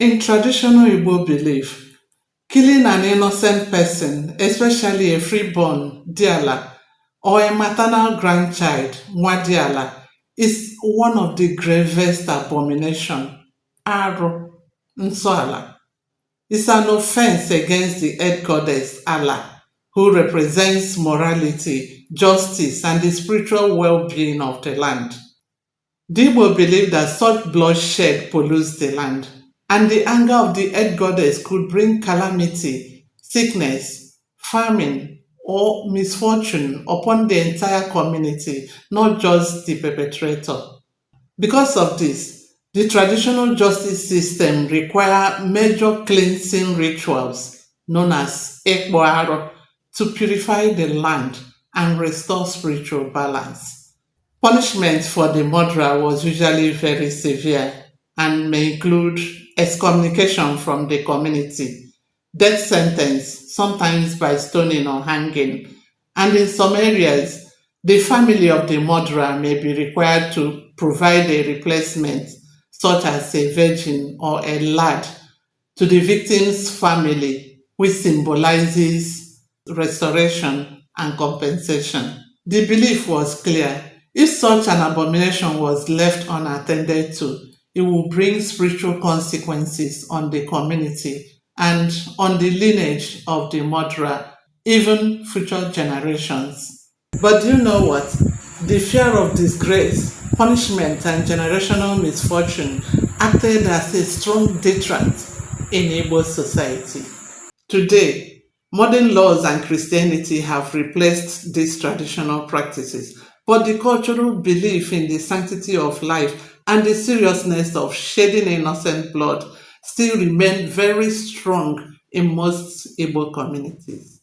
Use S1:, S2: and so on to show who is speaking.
S1: In traditional Igbo belief, killing an innocent person, especially a freeborn diala or a maternal grandchild, nwadiala, is one of the gravest abomination. Aru Nsoala is an offense against the head goddess Allah, who represents morality, justice, and the spiritual well-being of the land. The Igbo believe that such bloodshed pollutes the land, and the anger of the head goddess could bring calamity, sickness, famine, or misfortune upon the entire community, not just the perpetrator. Because of this, the traditional justice system require major cleansing rituals known as Ekboaro to purify the land and restore spiritual balance. Punishment for the murderer was usually very severe and may include excommunication from the community, death sentence, sometimes by stoning or hanging, and in some areas, the family of the murderer may be required to provide a replacement, such as a virgin or a lad, to the victim's family, which symbolizes restoration and compensation. The belief was clear: if such an abomination was left unattended to, it will bring spiritual consequences on the community and on the lineage of the murderer, even future generations. But do you know what? The fear of disgrace, punishment, and generational misfortune acted as a strong deterrent in Igbo society. Today, modern laws and Christianity have replaced these traditional practices, but the cultural belief in the sanctity of life and the seriousness of shedding innocent blood still remain very strong in most Igbo communities.